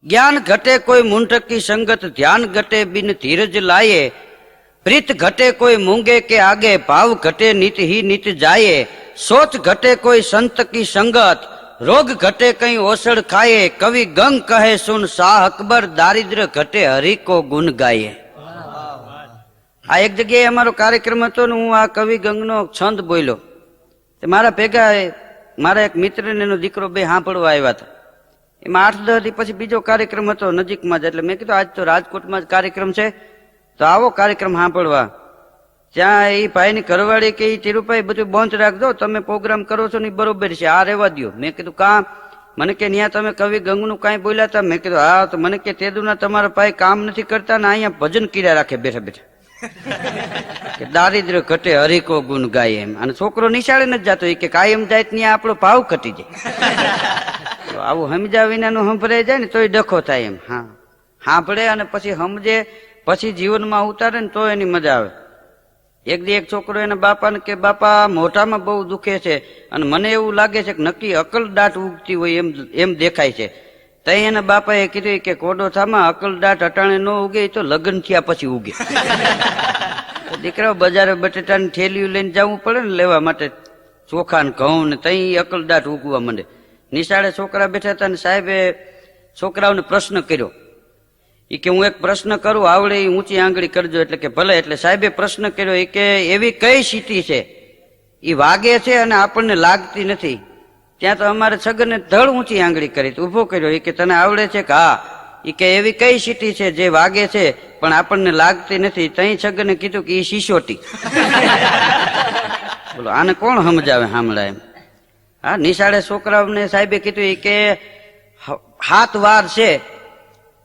જ્ઞાન ઘટે કોઈ મુંઠકી સંગત, ધ્યાન ઘટે બિન ધીરજ લાયે, પ્રીત ઘટે કોઈ મૂંગે કે આગે, ભાવ ઘટે નિત હી નિત જાયે, સોચ ઘટે કોઈ સંત કી સંગત, રોગ ઘટે કઈ ઓસડ ખાયે, કવિ ગંગ કહે સુન શાહ અકબર, દારિદ્ર ઘટે હરિ કો ગુણ ગાયે. આ એક જગ્યાએ અમારો કાર્યક્રમ હતો ને હું આ કવિ ગંગનો છંદ બોલ્યો. મારા ભેગા મારા એક મિત્ર ને એનો દીકરો બે સાંભળવા આવ્યા હતા. એમાં 8-10 દી પછી બીજો કાર્યક્રમ હતો નજીકમાં જ, એટલે મેં કીધું આજ તો રાજકોટમાં જ કાર્યક્રમ છે તો આવો કાર્યક્રમ સાંભળવા. ત્યાં એ ભાઈની ઘરવાળી કે તિરુભાઈ બધું બંધ રાખજો, તમે પ્રોગ્રામ કરો છો ને બરોબર છે, આ રહેવા દો. મેં કીધું કામ? મને કે ત્યાં તમે કવિ ગંગનું કાંઈ બોલ્યા હતા? મેં કીધું હા. તો મને કે તેદુના તમારા ભાઈ કામ નથી કરતા ને અહીંયા ભજન કર્યા રાખે બેઠા બેઠા કે દારિદ્ર ઘટે હરિ કો ગુણ ગાય એમ. અને છોકરો નિશાળે નથી જતો, એ કે કાયમ જાય ત્યાં આપણો ભાવ ઘટી જાય. આવું સમજા વિનાનું સંભળાઈ જાય ને તોય ડખો થાય એમ. હા, સાંભળે અને પછી સમજે પછી જીવનમાં ઉતારે ને તો એની મજા આવે. એક દી એક છોકરો એના બાપાને કે બાપા મોઢામાં બહુ દુખે છે અને મને એવું લાગે છે કે નક્કી અકલ દાટ ઉગતી હોય એમ દેખાય છે. તઈ એના બાપાએ કીધું કે કોડો થામાં અકલ દાટ અટાણે ન ઉગે તો લગ્ન થયા પછી ઉગે. દીકરાઓ બજારે બટેટાની થેલીઓ લઈને જવું પડે ને લેવા માટે, ચોખા ને ઘઉં ને, તઈ અકલ દાટ ઉગવા માંડે. નિશાળે છોકરા બેઠા હતા ને સાહેબે છોકરાઓને પ્રશ્ન કર્યો. એ કે હું એક પ્રશ્ન કરું, આવડે એ ઊંચી આંગળી કરજો. એટલે કે ભલે. એટલે સાહેબે પ્રશ્ન કર્યો એ કે એવી કઈ સીટી છે એ વાગે છે અને આપણને લાગતી નથી? ત્યાં તો અમારે છગને ધડ ઊંચી આંગળી કરી, ઉભો કર્યો. એ કે તને આવડે છે કે હા? એ કે એવી કઈ સીટી છે જે વાગે છે પણ આપણને લાગતી નથી? તઈ છગને કીધું કે એ સિસોટી. બોલો આને કોણ સમજાવે સાંભળા એમ? હા, નિશાળે છોકરાઓને સાહેબે કીધું એ કે 7 વાર છે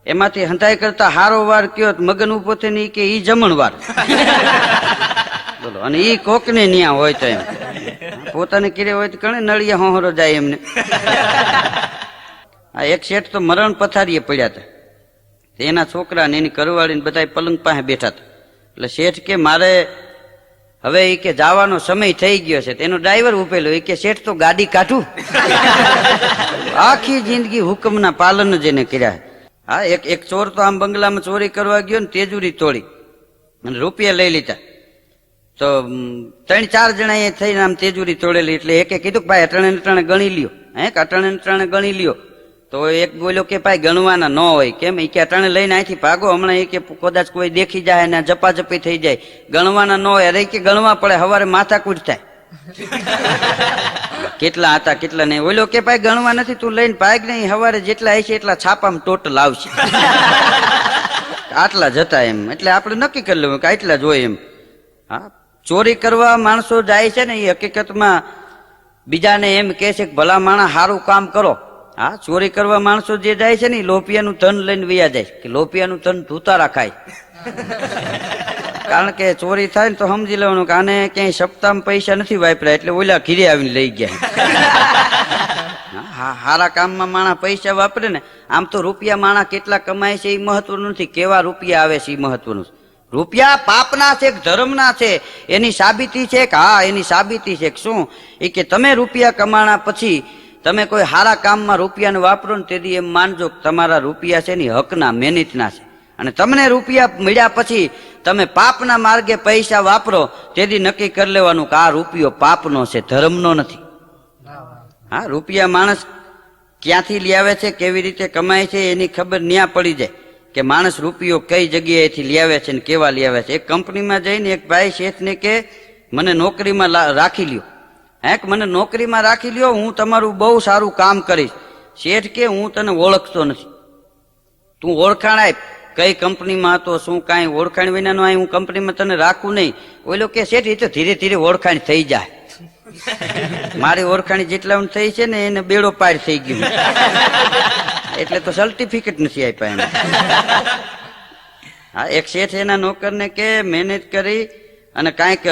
એમાંથી હંતાઈ કરતા હારો વાર કયો મગન ઉભો થઈને કે ઈ જમણ વાર. બોલો, અને ઈ કોકને ન્યા હોય તો એમ પોતાને કીરે હોય તો કણે નળિયા હોહરો જાય એમને. આ એક શેઠ તો મરણ પથારીએ પડ્યા હતા. એના છોકરા ને એની ઘરવાળી ને બધા પલંગ પાસે બેઠા હતા. એટલે શેઠ કે મારે હવે એ કે જવાનો સમય થઈ ગયો છે. તેનો ડ્રાઈવર ઉભેલો. એ કે શેઠ તો ગાડી કાઢું. આખી જિંદગી હુકમના પાલન જેને કર્યા. હા, એક ચોર તો આમ બંગલામાં ચોરી કરવા ગયો ને તેજુરી તોડી અને રૂપિયા લઈ લીધા. તો 3-4 જણા એ થઈને આમ તેજુરી તોડેલી. એટલે એકે કીધું કે ભાઈ અટાણે ગણી લ્યો. અટાણે ગણી લ્યો. તો એક બોલ્યો કે ભાઈ ગણવાના ન હોય. કેમ? એ કે અટાણે લઈને અહીંથી ભાગો, હમણાં એ કે કદાચ કોઈ દેખી જાય ને જપાજપી થઈ જાય. ગણવાના ન હોય. અરે કે ગણવા પડે, સવારે માથાકૂટ થાય. કેટલા હતા કેટલા નહીં. ઓલો કે ભાઈ ગણવા નથી, તું લઈને ભાગ નહીં, સવારે જેટલા હશે એટલા છાપામાં ટોટલ આવશે. આટલા જ હતા એમ. એટલે આપણે નક્કી કરી લેવું કે આટલા જ હોય એમ. હા, ચોરી કરવા માણસો જાય છે ને એ હકીકતમાં બીજાને એમ કે છે કે ભલા માણસ સારું કામ કરો. હા, ચોરી કરવા માણસો જે જાય છે ને એ લોપિયાનું ધન લઈને વયા જાય કે લોપિયાનું ધન ધૂતારા ખાય. કારણ કે ચોરી થાય ને તો સમજી લેવાનું કે આને ક્યાંય સપ્તાહમાં પૈસા નથી વાપર્યા એટલે ઓલા ઘીરે આવીને લઈ ગયા. હારા કામમાં માણસ પૈસા વાપરે ને. આમ તો રૂપિયા માણસ કેટલા કમાય છે એ મહત્વનું નથી, કેવા રૂપિયા આવે છે એ મહત્વનું. રૂપિયા પાપના છે કે ધર્મના છે એની સાબિતી છે કે હા એની સાબિતી છે કે શું? એ કે તમે રૂપિયા કમાણા પછી તમે કોઈ હારા કામમાં રૂપિયાને વાપરો ને તેથી એમ માનજો કે તમારા રૂપિયા છે ને હકના મહેનતના છે. અને તમને રૂપિયા મળ્યા પછી તમે પાપના માર્ગે પૈસા વાપરો તેથી નક્કી કરી લેવાનું કે આ રૂપિયો પાપનો છે, ધર્મનો નથી. હા, રૂપિયા માણસ ક્યાંથી લાવે છે, કેવી રીતે કમાય છે એની ખબર ન્યા પડી જાય કે માણસ રૂપિયો કઈ જગ્યાએથી લાવે છે ને કેવા લાવે છે. એક કંપનીમાં જઈને એક ભાઈ શેઠને કે મને નોકરીમાં રાખી લ્યો. મને નોકરીમાં રાખી લ્યો, હું તમારું બહુ સારું કામ કરીશ. શેઠ કે હું તને ઓળખતો નથી, તું ઓળખાણ આપ. કઈ કંપનીમાં હતો, શું કાંઈ ઓળખાણ વિનાનો અહીં હું કંપનીમાં તને રાખું નહીં. ઓલો કે શેઠ એ તો ધીરે ધીરે ઓળખાણ થઈ જાય. મારી ઓળખાણી જેટલા થઈ છે ને એને બેડો પાર થઈ ગયું એટલે તો સર્ટિફિકેટ નથી આપ્યા એને. હા, એક શેઠ એના નોકરને કે મહેનત કરી અને કાંઈક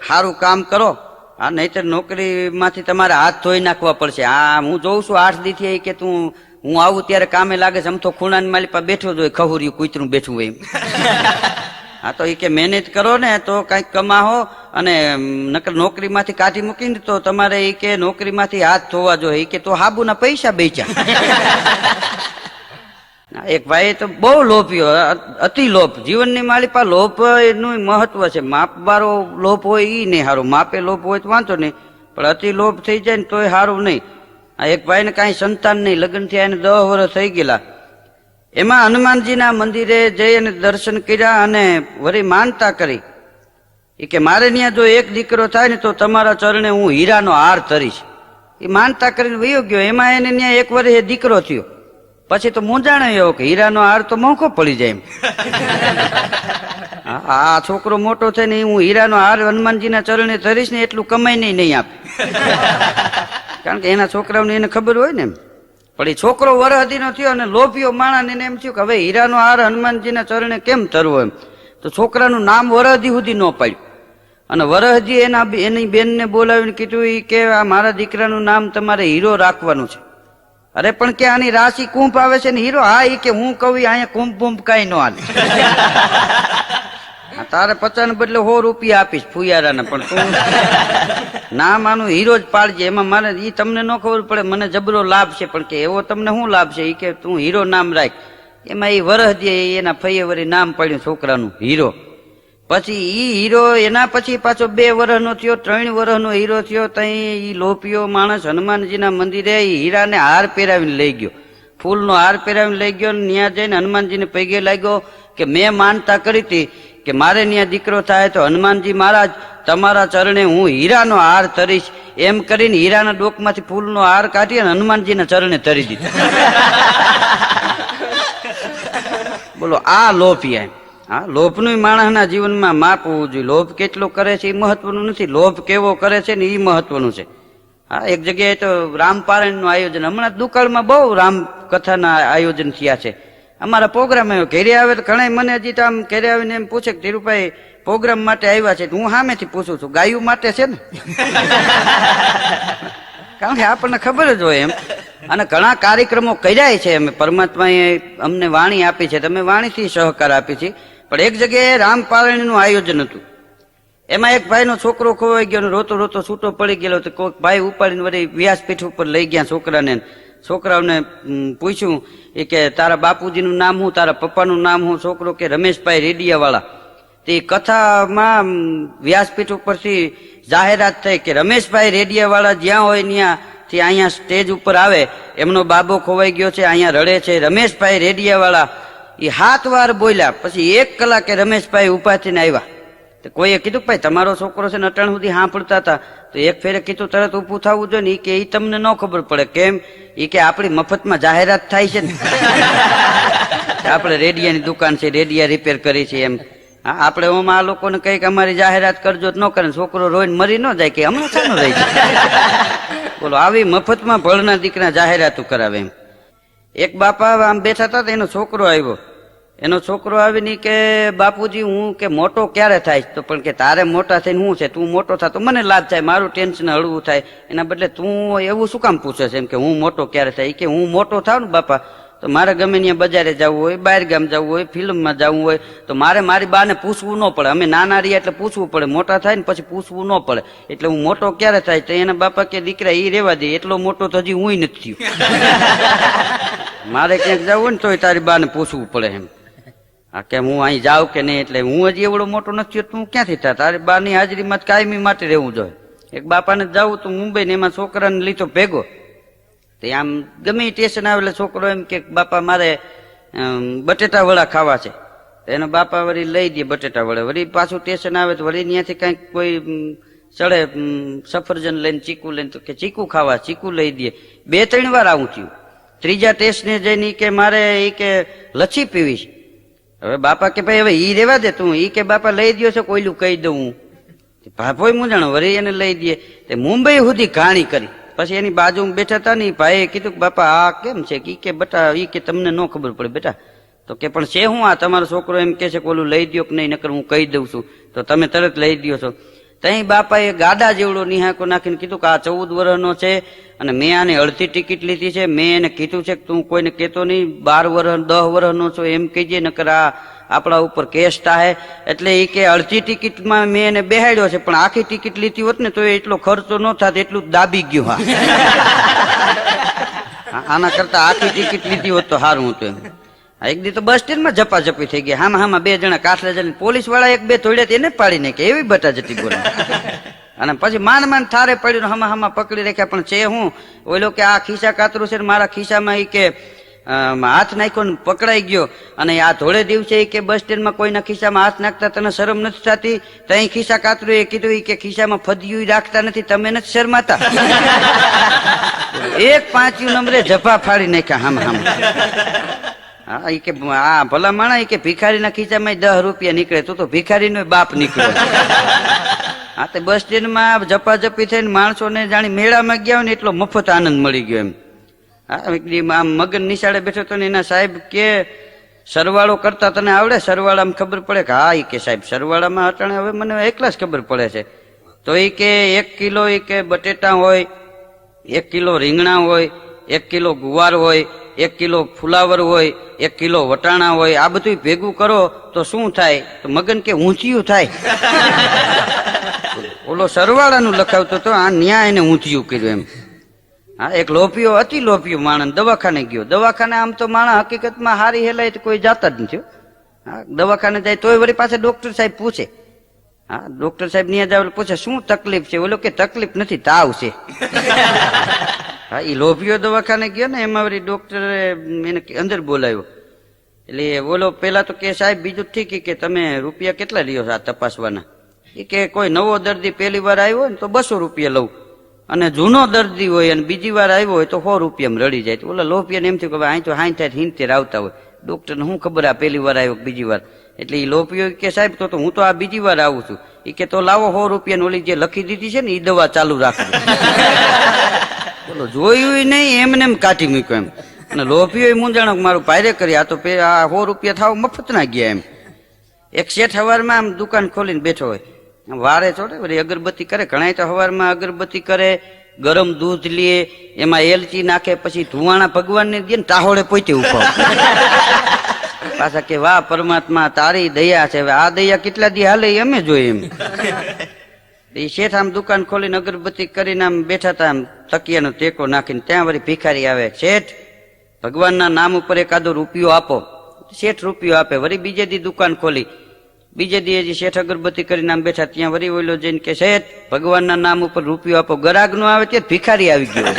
સારું કામ કરો. હા, નહીતર નોકરીમાંથી તમારે હાથ ધોઈ નાખવા પડશે. હા, હું જોઉં છું 8 દીથી કે તું હું આવું ત્યારે કામે લાગે છે. આમ તો ખૂણાની માલી પર બેઠો જ હોય, ખહુર્યું કૂતરું બેઠું હોય એમ. હા, તો એ કે મહેનત કરો ને તો કંઈક કમાહો અને નકર નોકરીમાંથી કાઢી મૂકીને તો તમારે એ કે નોકરીમાંથી હાથ ધોવા જોઈએ. એ કે તો હાબુના પૈસા બેચ્યા. એક ભાઈ તો બહુ લોભ્યો, અતિ લોભ, જીવનની માલિપા લોભ એનું મહત્વ છે. માપવાળો લોભ હોય ઈ નહીં સારું, માપે લોભ હોય તો વાંધો નહીં, પણ અતિ લોભ થઈ જાય ને તોય સારું નહીં. આ એક ભાઈને કાંઈ સંતાન નહીં, લગ્ન થયા એને 10 વર્ષ થઈ ગયેલા. એમાં હનુમાનજીના મંદિરે જઈ અને દર્શન કર્યા અને વળી માનતા કરી કે મારે ત્યાં જો એક દીકરો થાય ને તો તમારા ચરણે હું હીરાનો હાર ધરીશ. એ માનતા કરીને વયો ગયો. એમાં એને ત્યાં એક વર્ષે દીકરો થયો. પછી તો મૂંઝાણો એવો કે હીરાનો હાર તો મોંઘો પડી જાય એમ. આ છોકરો મોટો થઈને હું હીરાનો હાર હનુમાનજીના ચરણે ધરીશ ને એટલું કમાઈને નહીં આપે, કારણ કે એના છોકરાઓને એને ખબર હોય ને એમ. પણ એ છોકરો વરહદીનો થયો અને લોભિયો માણસ, એને એમ થયું કે હવે હીરાનો હાર હનુમાનજીના ચરણે કેમ ધરવો એમ. તો છોકરાનું નામ વરહદી સુધી ન પાડ્યું. અને વરહદી એની બેનને બોલાવીને કીધું કે આ મારા દીકરાનું નામ તમારે હીરો રાખવાનું છે. અરે પણ કે આની રાશિ કુંભ આવે છે ને હીરો? હા, એ કે હું કહું અહીંયા કુંભ બુંભ કઈ ન હાલે. તારે 50 ને બદલે 100 રૂપિયા આપીશ ફુયારાને, પણ તું નામ આનું હીરો જ પાડજે. એમાં મારે ઈ તમને ન ખબર પડે, મને જબરો લાભ છે. પણ કે એવો તમને શું લાભ છે? એ કે તું હીરો નામ રાખ. એમાં એ વરહદી એના ફઈએ વળી નામ પાડ્યું છોકરાનું હીરો. પછી ઈ હીરો એના પછી પાછો 2 વર્ષનો થયો, 3 વર્ષનો હીરો થયો. તઈ ઈ લોપિયો માણસ હનુમાનજીના મંદિરે હીરાને હાર પહેરાવીને લઈ ગયો, ફૂલનો હાર પહેરાવીને લઈ ગયો. ત્યાં જઈને હનુમાનજીને પગે લાગ્યો કે મેં માનતા કરી હતી કે મારે ત્યાં દીકરો થાય તો હનુમાનજી મહારાજ તમારા ચરણે હું હીરાનો હાર ધરીશ. એમ કરીને હીરાના ડોકમાંથી ફૂલનો હાર કાઢી અને હનુમાનજીના ચરણે ધરી દીધો. બોલો, આ લોભ. હા, લોભનું માણસના જીવનમાં માપ હોવું જોઈએ. લોભ કેટલો કરે છે એ મહત્વનું નથી, લોભ કેવો કરે છે ને એ મહત્વનું છે. હા, એક જગ્યાએ તો રામપારાયણનું આયોજન, હમણાં દુકાળમાં બહુ રામ કથાના આયોજન થયા છે. અમારા પ્રોગ્રામ આવ્યો, ઘેરે આવે તો ઘણા મને હજી તો આમ ઘેરે આવીને એમ પૂછે કે ધીરુભાઈ પ્રોગ્રામ માટે આવ્યા છે? હું સામેથી પૂછું છું, ગાયું માટે છે ને? કારણ કે આપણને ખબર જ હોય એમ. અને ઘણા કાર્યક્રમો કર્યા છે અમે, પરમાત્માએ અમને વાણી આપી છે, તમે વાણીથી સહકાર આપી છે. પણ એક જગ્યાએ રામપારાયણનું આયોજન હતું. એમાં એક ભાઈનો છોકરો ખોવાઈ ગયો, રોતો રોતો છૂટો પડી ગયેલો. તો કોઈક ભાઈ ઉપાડીને વળી વ્યાસપીઠ ઉપર લઈ ગયા છોકરાને. છોકરાઓને પૂછ્યું કે તારા બાપુજીનું નામ શું, તારા પપ્પાનું નામ શું? છોકરો કે રમેશભાઈ રેડિયાવાળા. તે કથામાં વ્યાસપીઠ ઉપરથી જાહેરાત થઈ કે રમેશભાઈ રેડિયાવાળા જ્યાં હોય ત્યાંથી અહીંયા સ્ટેજ ઉપર આવે, એમનો બાબો ખોવાઈ ગયો છે, અહીંયા રડે છે. રમેશભાઈ રેડિયાવાળા એ 7 વાર બોલ્યા. પછી 1 કલાકે રમેશભાઈ ઉભા થઈને આવ્યા. તો કોઈએ કીધું ભાઈ તમારો છોકરો છે ને અટાણ સુધી સાંભળતા હતા. તો એક ફેરે કીધું તરત ઊભું થવું જોઈએ ને. કે એ તમને ન ખબર પડે. કેમ? એ કે આપણી મફતમાં જાહેરાત થાય છે ને, આપણે રેડિયાની દુકાન છે, રેડિયા રિપેર કરી છે એમ. હા, આપણે ઓમાં આ લોકોને કઈ કે અમારી જાહેરાત કરજો ન કરે, છોકરો રોઈને મરી ન જાય કે હમણાં ચાલુ રહી જાય. બોલો, આવી મફતમાં ભળના દીકરા જાહેરાતો કરાવે એમ. એક બાપા આમ બેઠા હતા, એનો છોકરો આવ્યો. એનો છોકરો આવીને કે બાપુજી હું કે મોટો ક્યારે થાય? તો પણ કે તારે મોટા થઈને શું છે, તું મોટો થાય તો મને લાજ થાય, મારું ટેન્શન હળવું થાય. એના બદલે તું એવું શું કામ પૂછે છે એમ કે હું મોટો ક્યારે થાય? કે હું મોટો થાવ ને બાપા તો મારે ગમે ત્યાં બજારે જવું હોય, બહાર ગામ જવું હોય, ફિલ્મમાં જવું હોય તો મારે મારી બાને પૂછવું ન પડે. અમે નાના રહ્યા એટલે પૂછવું પડે, મોટા થાય ને પછી પૂછવું ન પડે. એટલે હું મોટો ક્યારે થાય? તો એના બાપા કે દીકરા એ રેવા દે, એટલો મોટો તો હજી હું નથી થયું. મારે ક્યાંક જવું હોય ને તોય તારી બાને પૂછવું પડે એમ. હા, કે હું અહીં જાઉં કે નહીં? એટલે હું હજી એવડો મોટો નથી, તું ક્યાંથી થાય? તારી બાની હાજરીમાં જ કાયમી માટે રહેવું જોઈએ. એક બાપાને જવું તું મુંબઈ ને, એમાં છોકરાને લીધો ભેગો. તો આમ ગમે સ્ટેશન આવે એટલે છોકરો એમ કે બાપા મારે બટેટા વડા ખાવા છે. તો એનો બાપા વળી લઈ દે બટેટા વડા. વળી પાછું સ્ટેશન આવે તો વળી ત્યાંથી કઈક કોઈ ચડે સફરજન લઈને, ચીકુ લઈને, તો કે ચીકુ ખાવા, ચીકુ લઈ દે. 2-3 વાર આવું થયું. ત્રીજા સ્ટેશને જઈને કે મારે કે લચ્છી પીવી છે. હવે બાપા કે ભાઈ હવે ઈ રેવા દે તું. ઈ કે બાપા લઈ દો છે, કોઈલું કહી દઉં હું. ભાભોય મૂંઝાણો, વળી એને લઈ દે. તે મુંબઈ સુધી ઘાણી કરી. પછી એની બાજુમાં બેઠા હતા ને ભાઈએ કીધું કે બાપા આ કેમ છે? કે બેટા ઈ કે તમને ન ખબર પડે બેટા. તો કે પણ છે હું આ તમારો છોકરો એમ કે છે કે ઓલું લઈ દો કે નહીં, નકર હું કહી દઉં છું. તો તમે તરત લઈ દો છો. તઈ બાપાએ ગાડા જેવડો નિહાકો નાખીને કીધું કે આ 14 વર્ષનો છે અને મેં આને અડધી ટિકિટ લીધી છે. મેં એને કીધું છે કે તું કોઈને કહેતો નહીં, 12 વર્ષ 10 વર્ષનો છો એમ કહીજે, નકર આ આપણા ઉપર કેસ થાય. એટલે એ કે અડધી ટિકિટમાં મેં એને બેહાડ્યો છે, પણ આખી ટિકિટ લીધી હોત ને તો એટલો ખર્ચો ન થાત, એટલું દાબી ગયું. હા, આના કરતા આખી ટિકિટ લીધી હોત તો સારું હતું એમ. એક દી તો બસ સ્ટેન્ડમાં ઝપાઝપી થઈ ગઈ, હામાં 2 જણા કાઠલા જઈને પોલીસ વાળા 1-2 તોડ્યા એને પાડી નાખી, એવી બટા જતી બોલે. અને પછી માંડ થારે પડ્યું, હામાં પકડી રાખ્યા. પણ છે હું ઓલો કે આ ખિસ્સા કાતરું છે, મારા ખિસ્સામાં ઈ કે હાથ નાખ્યો ને પકડાઈ ગયો. અને આ ધોળે દિવસે કે બસ સ્ટેન્ડમાં કોઈના ખિસ્સામાં હાથ નાખતા તને શરમ નથી થતી? તઈ ખિસ્સા કાતરું એ કીધું કે ખિસ્સામાં ફદિયું રાખતા નથી, તમે નથી શરમાતા? 1 નંબરે જભા ફાડી નાખ્યા હામ. હા ઈ કે આ ભલા માણા કે ભિખારીના ખિસ્સામાં 10 રૂપિયા નીકળે, તો ભિખારીનો બાપ નીકળ્યો. હા તે બસ સ્ટેન્ડમાં ઝપાઝપી થઈને માણસોને જાણી મેળામાં ગયા હોય ને એટલો મફત આનંદ મળી ગયો એમ. હા આમ મગન નિશાળે બેઠો તો ને એના સાહેબ કે સરવાળો કરતા તને આવડે? સરવાળામાં ખબર પડે કે હા ઈ કે સાહેબ સરવાળામાં અટાણે હવે મને એકલા જ ખબર પડે છે. તો ઈ કે 1 કિલો ઈ કે બટેટા હોય, 1 કિલો રીંગણા હોય, 1 કિલો ગુવાર હોય, 1 કિલો ફુલાવર હોય, 1 કિલો વટાણા હોય, આ બધું ભેગું કરો તો શું થાય? તો મગન કે ઊંધિયું થાય. ઓલો સરવાળાનું લખાવતો તો આ ન્યા એને ઊંધિયું કર્યું એમ. હા એક લોભિયો, અતિ લોભિયો માણસ દવાખાને ગયો. દવાખાને આમ તો માણસ હકીકતમાં હારી હેલાય તો કોઈ જાતા જ નથી. હા દવાખાને જાય તોય વળી પાસે ડોક્ટર સાહેબ પૂછે. હા ડોક્ટર સાહેબ ન્યા જાવ પૂછે શું તકલીફ છે? ઓલો કે તકલીફ નથી, તાવ છે. હા એ લોભિયો દવાખાને ગયો ને એમાં વળી ડોક્ટરે એને અંદર બોલાવ્યો. એટલે બોલો પેલા તો કે સાહેબ બીજું ઠીક કે તમે રૂપિયા કેટલા લ્યો છો આ તપાસવાના? એ કે કોઈ નવો દર્દી પહેલી વાર આવ્યો હોય ને તો 200 રૂપિયા લઉં, અને જૂનો દર્દી હોય અને બીજી વાર આવ્યો હોય તો 100 રૂપિયામાં રડી જાય. તો ઓલા લોભિયાને એમ થયું કે અહીં તો 60-70 આવતા હોય, ડોક્ટરને શું ખબર આ પહેલી વાર આવ્યો બીજી વાર? એટલે એ લોભિયો કે સાહેબ તો હું તો આ બીજી વાર આવું છું. એ કે તો લાવો 100 રૂપિયાની ઓલી જે લખી દીધી છે ને એ દવા ચાલુ રાખજો. બોલો જોયું નહીં એમને એમ કાઢી મૂક્યો એમ. અને લોભિયો મૂંઝાણો મારું પાયરે કરી, આ તો આ 100 રૂપિયા થાવ મફત ના ગયા એમ. એક શેઠ હવારમાં આમ દુકાન ખોલીને બેઠો હોય, વારે ચોડે વળી અગરબત્તી કરે. ઘણા તો હવારમાં અગરબત્તી કરે, ગરમ દૂધ લે, એમાં એલચી નાખે, પછી ધુવાણા ભગવાનને દે ને ટાહોળે પોતે ઉપાવ. પાછા કે વાહ પરમાત્મા તારી દયા છે, હવે આ દયા કેટલા દી હાલે અમે જોઈએ એમ. એ શેઠ આમ દુકાન ખોલીને અગરબત્તી કરીને આમ બેઠા હતા, આમ તકિયાનો ટેકો નાખીને. ત્યાં વળી ભિખારી આવે, શેઠ ભગવાનના નામ ઉપર એકાદો રૂપિયો આપો. શેઠ રૂપિયો આપે. વળી બીજે દી દુકાન ખોલી, બીજે દી હજી શેઠ અગરબત્તી કરીને આમ બેઠા. ત્યાં વળી ઓલો જઈને કે શેઠ ભગવાનના નામ ઉપર રૂપિયો આપો. ગરાગ નો આવે ત્યાં ભિખારી આવી ગયો.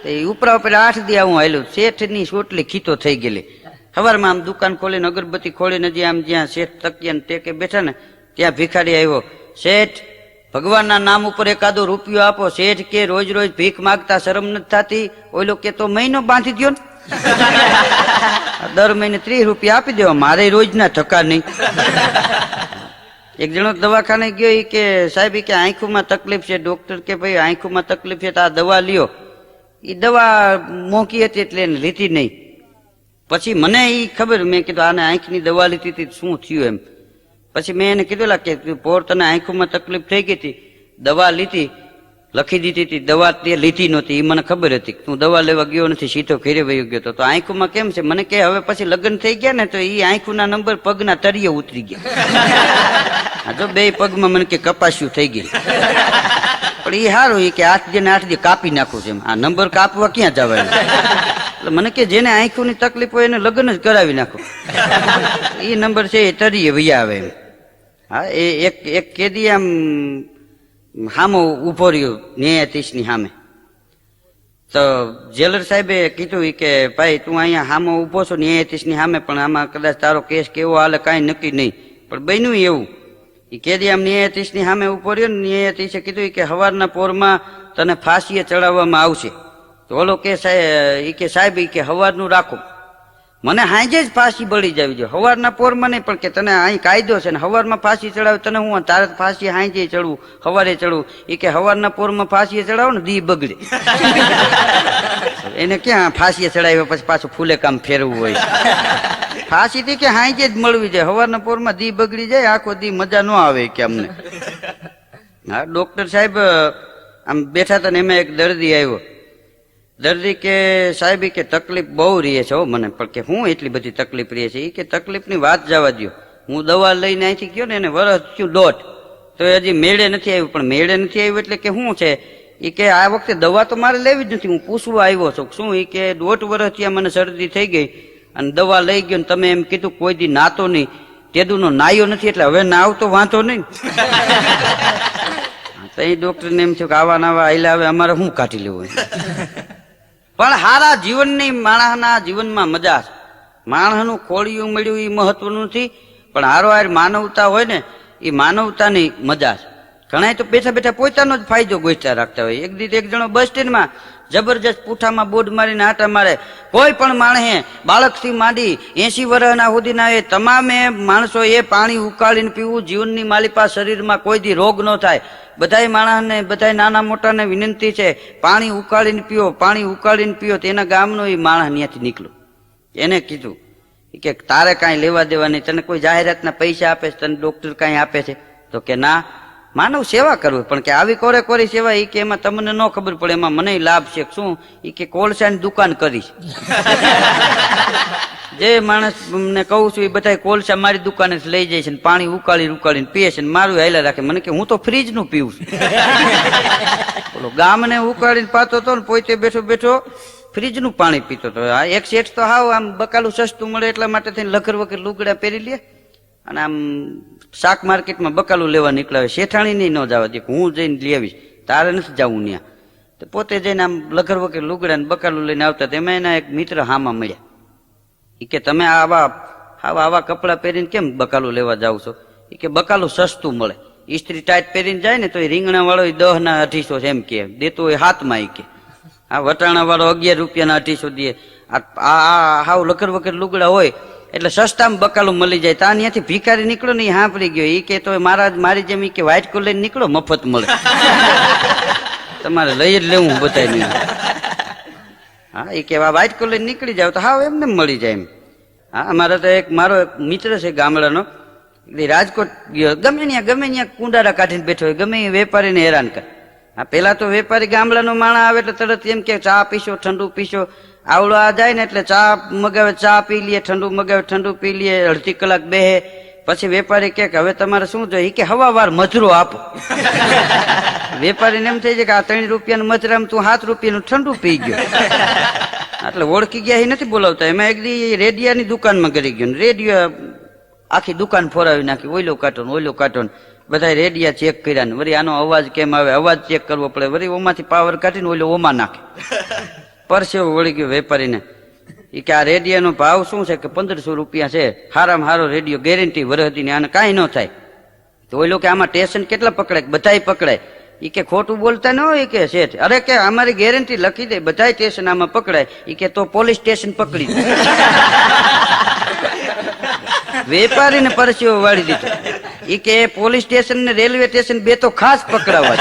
એ ઉપરા ઉપર 8 દી આવું હાલ્યું. શેઠ ની સોટલી ખીતો થઈ ગયેલી. સવારમાં આમ દુકાન ખોલીને અગરબત્તી ખોલીને આમ જ્યાં શેઠ તકિયાને ટેકે બેઠા ને ત્યાં ભિખારી આવ્યો. શેઠ ભગવાનના નામ ઉપર એકાદો રૂપિયો આપો. શેઠ કે રોજ રોજ ભીખ માગતા શરમ નથી થતી? ઓલો કે તો મહિનો બાંધી દો ને, દર મહિને 30 રૂપિયા આપી દેવા, મારે રોજ ના ટકા નહીં. એક જણો દવાખાને ગયો, એ કે સાહેબ કે આંખોમાં તકલીફ છે. ડોક્ટર કે ભાઈ આંખોમાં તકલીફ છે તો આ દવા લ્યો. એ દવા મોંઘી હતી એટલે એને લીધી નહીં. પછી મને એ ખબર, મેં કીધું આને આંખની દવા લીધી હતી શું થયું એમ. પછી મેં એને કીધું કે પોર તને આંખોમાં તકલીફ થઈ ગઈ હતી, દવા લીધી, લખી દીધી હતી, દવા તે લીધી નહોતી. એ મને ખબર હતી. તું દવા લેવા ગયો નથી, સીધો ઘેરે વયો ગયો તો આંખોમાં કેમ છે? મને કે હવે પછી લગ્ન થઈ ગયા ને તો એ આંખોના નંબર પગના તળિયે ઉતરી ગયા. જો 2 પગમાં મને કે કપાસ્યું થઈ ગઈ. પણ એ સારું, એ કે 8 દી ને 8 દી કાપી નાખું છે. આ નંબર કાપવા ક્યાં જવાય? એટલે મને કે જેને આંખોની તકલીફ હોય એને લગ્ન જ કરાવી નાખો. એ નંબર છે એ તળિયે વૈયા આવે એમ. હા એ એક કેદી આમ હામો ઉભો રહ્યો ન્યાયાધીશની સામે. તો જેલર સાહેબે કીધું કે ભાઈ તું અહીંયા હામો ઉભો છો ન્યાયાધીશની સામે, પણ આમાં કદાચ તારો કેસ કેવો હાલે કાંઈ નક્કી નહીં. પણ બન્યું એવું, એ કેદી આમ ન્યાયાધીશની સામે ઉભો રહ્યો ને ન્યાયાધીશે કીધું કે સવારના પોરમાં તને ફાંસીએ ચડાવવામાં આવશે. તો ઓલો કે સાહેબ કે સવારનું રાખો, મને હાંજે જ ફાંસી બળી જાવી જોઈએ, સવારના પોરમાં નહીં. પણ કે તને અહીં કાયદો છે ને સવારમાં ફાંસી ચડાવે તને હું તારે ફાંસી હાંજે ચડવું સવારે ચડવું? એ કે સવારના પોરમાં ફાંસી ચડાવો ને દી બગડે. એને ક્યાં ફાંસી ચડાવ્યા પછી પાછું ફૂલે કામ ફેરવું હોય? ફાંસી થી કે હાંજે જ મળવી જાય, સવારના પોરમાં દી બગડી જાય, આખો દી મજા ન આવે કે અમને. હા ડોક્ટર સાહેબ આમ બેઠા હતા ને એમાં એક દર્દી આવ્યો. દર્દી કે સાહેબ કે તકલીફ બહુ રહે છે મને. પણ કે હું એટલી બધી તકલીફ રહે છે? એ કે તકલીફની વાત જવા દો, હું દવા લઈને અહીંથી ગયો ને એને વરસ થયું 1.5 તો હજી મેળે નથી આવ્યું. પણ મેળે નથી આવ્યું એટલે કે શું છે? એ કે આ વખતે દવા તો મારે લેવી જ નથી, હું પૂછવા આવ્યો છું. શું? એ કે 1.5 વર્ષથી મને શરદી થઈ ગઈ અને દવા લઈ ગયો ને તમે એમ કીધું કોઈ દી નાતો નહીં, તેદુનો નાયો નથી એટલે હવે નાવ તો વાંધો નહીં. તો એ ડોક્ટરને એમ થયું કે આવા નવા આયલા હવે અમારે શું કાઢી લેવું. પણ હારા જીવનની માણસના જીવનમાં મજા છે. માણસનું ખોળિયું મળ્યું એ મહત્વનું નથી, પણ હારો હાર માનવતા હોય ને એ માનવતાની મજા છે. ઘણા તો બેઠા બેઠા પોતાનો જ ફાયદો ગોઈતા રાખતા હોય. એક દીધ એક જણો બસ સ્ટેન્ડમાં જબરજસ્ત પૂઠામાં બોર્ડ મારીને આટા મારે. કોઈ પણ માણસે બાળકથી માંડી 80 વર્ષના સુધીના એ તમામે માણસો એ પાણી ઉકાળીને પીવું. જીવનની માલિપા શરીરમાં કોઈ દી રોગ ન થાય. બધાય માણસને બધાય નાના મોટાને વિનંતી છે પાણી ઉકાળીને પીઓ, પાણી ઉકાળીને પીઓ. તેના ગામનો એ માણસ ત્યાંથી નીકળ્યો. એને કીધું કે તારે કાંઈ લેવા દેવા નહીં, તને કોઈ જાહેરાતના પૈસા આપે છે, તને ડોક્ટર કાંઈ આપે છે? તો કે ના, માનવ સેવા કરવી, પણ કે આવી કોરે કોરી સેવા એ કે એમાં તમને ન ખબર પડે, એમાં મને લાભ છે. શું? એ કે કોલસાની દુકાન કરીશ. જે માણસ ને કહું છું એ બધા કોલસા મારી દુકાને લઈ જાય છે, પાણી ઉકાળી ઉકાળીને પીએ છે, મારું હાઈલા રાખે. મને કે હું તો ફ્રીજ નું પીવું છું. બોલો, ગામને ઉકાળીને પાતો હતો ને પોતે બેઠો બેઠો ફ્રીજ નું પાણી પીતો હતો. આ એક શેઠ તો હાવ આમ બકાલું સસ્તું મળે એટલા માટે થઈને લખર વખર લુગડા પહેરી લે અને આમ શાક માર્કેટમાં બકાલું લેવા નીકળાવે. શેઠાણી નહીં ન જવા દે, હું જઈને લઈ આવીશ, તારે નથી જવું ત્યાં. તો પોતે જઈને આમ લખર વખર લુગડા ને બકાલું લઈને આવતા. એમાં એના એક મિત્ર હામાં મળ્યા. એ કે તમે આવા કપડાં પહેરીને કેમ બકાલું લેવા જાવ છો? એ કે બકાલું સસ્તું મળે. ઇસ્ત્રી ટાઈટ પહેરીને જાય ને તો એ રીંગણા વાળો 10 ના 250 એમ કે દેતો હોય હાથમાં. એ કે આ વટાણા વાળો 11 રૂપિયાના 250 દે. આ હાવ લખર વખર લુગડા હોય એટલે સસ્તામાં બકાલું મળી જાય. ત્યાં ત્યાંથી ભિખારી નીકળો ને એ હાંપડી ગયો. એ કે તો મારી જેમ કે વ્હાઈટ કોલર નીકળો, મફત મળે, તમારે લઈ જ લેવું બધાને. હા, એ કે વ્હાઈટ કોલર નીકળી જાવ તો હાવ એમને મળી જાય એમ. હા, અમારા તો મારો એક મિત્ર છે ગામડાનો, રાજકોટ ગયો, ગમે ત્યાં કુંડારા કાઢીને બેઠો હોય, ગમે એ વેપારીને હેરાન કરે. હા, પેલા તો વેપારી ગામડાનો માણસ આવે એટલે તરત એમ કે ચા પીશો, ઠંડુ પીશો. આવડો આ જાય ને એટલે ચા મગાવે, ચા પી લઈએ, ઠંડુ મગાવે, ઠંડુ પી લઈએ. અડધી કલાક બેહે પછી વેપારી કે હવે તમારે શું જોઈએ? કે હવાવાર મજરો આપો. વેપારીને એમ થઈ જાય કે આ 3 રૂપિયાનું મજરામાં તું 7 રૂપિયાનું ઠંડુ પી ગયો. એટલે ઓળખી ગયા એ નથી બોલાવતા. એમાં એક દી રેડિયાની દુકાનમાં કરી ગયો, રેડિયો આખી દુકાન ફોરાવી નાખી. ઓઈલો કાઢો ને બધા રેડિયા ચેક કર્યા ને વળી આનો અવાજ કેમ આવે, અવાજ ચેક કરવો પડે. વળી ઓમાંથી પાવર કાઢીને ઓઈલો ઓમાં નાખે. પરસેવો વળી ગયો વેપારીને. એ કે આ રેડિયાનો ભાવ શું છે? કે 1500 રૂપિયા છે, હારામાં હારો રેડિયો, ગેરંટી વરહદીની, આને કાંઈ ન થાય. તો ઓઈલો કે આમાં સ્ટેશન કેટલા પકડાય? બધાય પકડાય. એ કે ખોટું બોલતા ન હોય કે શેઠ? અરે કે અમારી ગેરંટી લખી દે, બધાય સ્ટેશન આમાં પકડાય. એ કે તો પોલીસ સ્ટેશન પકડી દે. વેપારીને પરસેવો વાળી દીધો. એ કે પોલીસ સ્ટેશન ને રેલવે સ્ટેશન બે તો ખાસ પકડાવવા.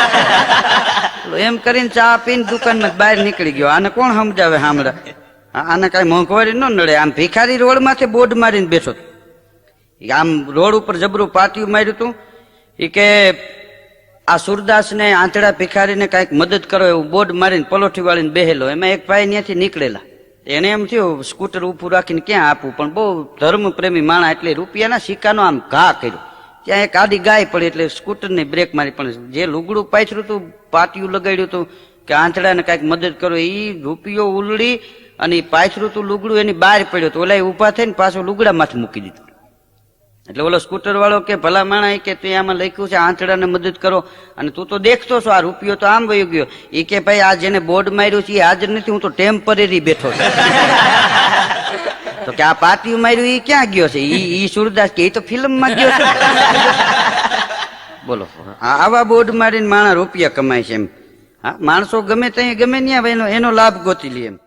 એમ કરીને ચા પીને દુકાનમાં બહાર નીકળી ગયો. આને કોણ સમજાવે? સાંભળા, આને કઈ મોંઘવારી ન નડે. આમ ભિખારી રોડ માંથી બોર્ડ મારીને બેઠો. આમ રોડ ઉપર જબરું પાટિયું માર્યું હતું. એ કે આ સુરદાસ ને આંતડા ભિખારીને કઈક મદદ કરો એવું બોર્ડ મારીને પલોઠી વાળીને બેહેલો. એમાં એક ભાઈ ત્યાંથી નીકળેલા. એને એમ થયું સ્કૂટર ઉભું રાખીને ક્યાં આપવું, પણ બહુ ધર્મ પ્રેમી માણસ એટલે રૂપિયાના સિક્કાનો આમ ઘા કર્યો. ત્યાં એક આડી ગાય પડી એટલે સ્કૂટરની બ્રેક મારી. પણ જે લુગડું પાછરું હતું, પાટિયું લગાડ્યું હતું કે આંતડાને કઈક મદદ કરો, એ રૂપિયો ઉલડી અને પાછરું તું લુગડું એની બહાર પડ્યો. તો ઓલા ઉભા થઈને પાછો લુગડા માંથી મૂકી દીધું. એટલે ઓલો સ્કૂટર વાળો કે ભલા માણા કે તું આમાં લખ્યું છે આંતડાને મદદ કરો અને તું તો દેખતો છો આ રૂપિયો તો આમ વયો ગયો. એ કે ભાઈ આ જેને બોર્ડ માર્યું છે એ હાજર નથી, હું તો ટેમ્પરરી બેઠો છું. તો કે આ પાટિયું માર્યું એ ક્યાં ગયો છે? ઈ સુરદાસ કે એ તો ફિલ્મમાં ગયો છે. બોલો, આવા બોર્ડ મારીને માણસ રૂપિયા કમાય છે એમ. હા, માણસો ગમે ત્યાં એનો લાભ ગોતી લે એમ.